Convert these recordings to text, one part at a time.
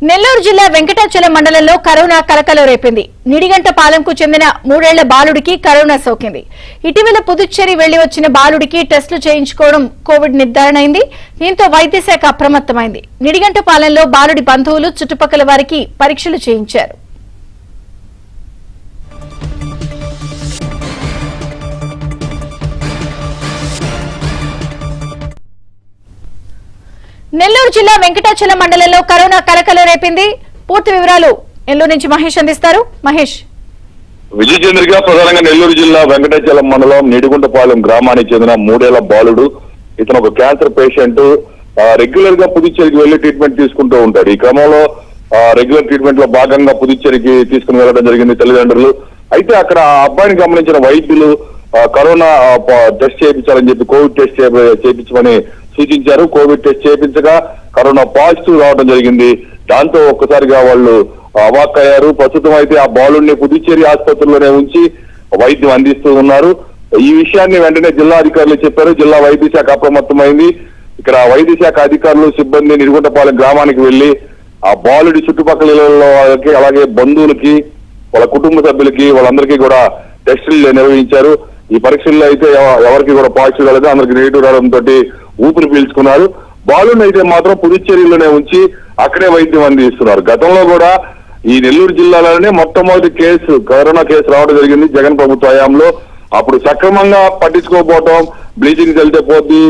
నెల్లూరు జిల్లా వెంకటాచలం మండలంలో కరోనా కలకలం రేపింది. నిడిగంటపాలెంకు చెందిన 3 ఏళ్ల బాలుడికి కరోనా సోకింది. ఇటీవల పుదుచ్చేరి వెళ్లి వచ్చిన బాలుడికి టెస్టులు చేయించుకోవడం కోవిడ్ నిర్ధారణ అయింది. దీంతో వైద్య శాఖ అప్రమత్తమైంది. నిడిగంటపాలెంలో బాలుడి బంధువులు చుట్టుపక్కల వారికి పరీక్షలు చేయించారు. నెల్లూరు జిల్లా వెంకటాచలం మండలంలో కరోనా కలకలం రేపింది. పూర్తి వివరాలు నెల్లూరు నుంచి మహేష్ అందిస్తారు. మహేష్. విజయచంద్రిక ప్రధానంగా నెల్లూరు జిల్లా వెంకటాచలం మండలం నిడిగుంటపాలెం గ్రామానికి చెందిన 3 ఏళ్ల బాలుడు. ఇతను ఒక క్యాన్సర్ పేషెంట్. రెగ్యులర్ గా పుదుచ్చేరికి వెళ్లి ట్రీట్మెంట్ తీసుకుంటూ ఉంటాడు. ఈ క్రమంలో రెగ్యులర్ ట్రీట్మెంట్ లో భాగంగా పుదుచ్చేరికి తీసుకుని వెళ్లడం జరిగింది తల్లిదండ్రులు. అయితే అక్కడ ఆ అబ్బాయిని గమనించిన వైద్యులు కరోనా టెస్ట్ చేయించాలని చెప్పి కోవిడ్ టెస్ట్ చేయించమని సూచించారు. కోవిడ్ టెస్ట్ చేయించగా కరోనా పాజిటివ్ రావడం జరిగింది. దాంతో ఒక్కసారిగా వాళ్ళు అవాక్కయ్యారు. ప్రస్తుతం అయితే ఆ బాలుడిని పుదుచ్చేరి ఆసుపత్రిలోనే ఉంచి వైద్యం అందిస్తూ ఉన్నారు. ఈ విషయాన్ని వెంటనే జిల్లా అధికారులు చెప్పారు. జిల్లా వైద్య శాఖ అప్రమత్తమైంది. ఇక్కడ వైద్య శాఖ అధికారులు సిబ్బంది నిడిగుంటపాలెం గ్రామానికి వెళ్లి ఆ బాలుడి చుట్టుపక్కల ఇళ్లలో వాళ్ళకి అలాగే బంధువులకి వాళ్ళ కుటుంబ సభ్యులకి వాళ్ళందరికీ కూడా టెస్టులు నిర్వహించారు. ఈ పరీక్షల్లో అయితే ఎవరికి కూడా పాజిటివ్ రాలేదు. అందరికి నెగిటివ్ రావడంతో ఊపిరి పీల్చుకున్నారు. బాలుని అయితే మాత్రం పుదుచ్చేరిలోనే ఉంచి అక్కడే వైద్యం అందిస్తున్నారు. గతంలో కూడా ఈ నెల్లూరు జిల్లాలోనే మొట్టమొదటి కరోనా కేసు రావడం జరిగింది జగన్ ప్రభుత్వ హయాంలో. అప్పుడు సక్రమంగా పట్టించుకోకపోవటం, బ్లీచింగ్ చల్లితే పోద్ది,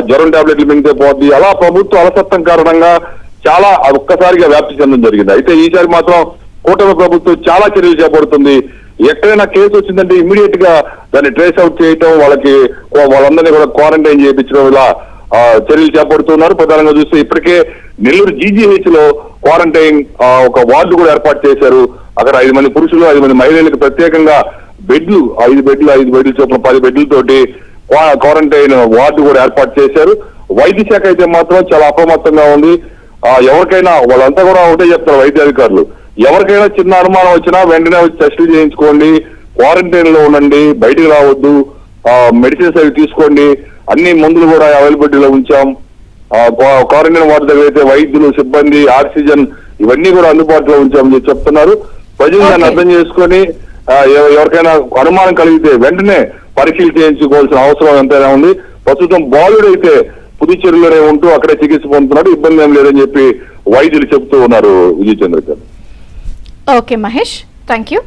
జ్వరం టాబ్లెట్లు మింగితే పోద్ది, అలా ప్రభుత్వ అలసత్వం కారణంగా చాలా ఒక్కసారిగా వ్యాప్తి చెందడం జరిగింది. అయితే ఈసారి మాత్రం కూటమి ప్రభుత్వం చాలా చర్యలు చేపడుతుంది. ఎక్కడైనా కేసు వచ్చిందంటే ఇమీడియట్ గా దాన్ని ట్రేస్ అవుట్ చేయటం, వాళ్ళందరినీ కూడా క్వారంటైన్ చేయించడం, ఇలా చర్యలు చేపడుతున్నారు. ప్రధానంగా చూస్తే ఇప్పటికే నెల్లూరు జీజీహెచ్ లో క్వారంటైన్ ఒక వార్డు కూడా ఏర్పాటు చేశారు. అక్కడ 5 మంది పురుషులు 5 మంది మహిళలకు ప్రత్యేకంగా బెడ్లు 5 బెడ్లు చొప్పున 10 బెడ్లతోటి క్వారంటైన్ వార్డు కూడా ఏర్పాటు చేశారు. వైద్య శాఖ అయితే మాత్రం చాలా అప్రమత్తంగా ఉంది. ఎవరికైనా వాళ్ళంతా కూడా ఒకటే చెప్తారు వైద్య అధికారులు, ఎవరికైనా చిన్న అనుమానం వచ్చినా వెంటనే వచ్చి టెస్టులు చేయించుకోండి, క్వారంటైన్ లో ఉండండి, బయటికి రావద్దు, మెడిసిన్స్ అవి తీసుకోండి, అన్ని మందులు కూడా అవైలబిలిటీలో ఉంచాం. క్వారంటైన్ వార్డు దగ్గర అయితే వైద్యులు, సిబ్బంది, ఆక్సిజన్ ఇవన్నీ కూడా అందుబాటులో ఉంచామని చెప్తున్నారు. ప్రజలు దాన్ని అర్థం చేసుకొని ఎవరికైనా అనుమానం కలిగితే వెంటనే పరీక్షలు చేయించుకోవాల్సిన అవసరం ఎంతైనా ఉంది. ప్రస్తుతం బాలుడు అయితే పుదుచ్చేరిలోనే ఉంటూ అక్కడే చికిత్స పొందుతున్నాడు. ఇబ్బంది ఏం లేదని చెప్పి వైద్యులు చెప్తూ ఉన్నారు. Vijayachandrika. Okay Mahesh, thank you.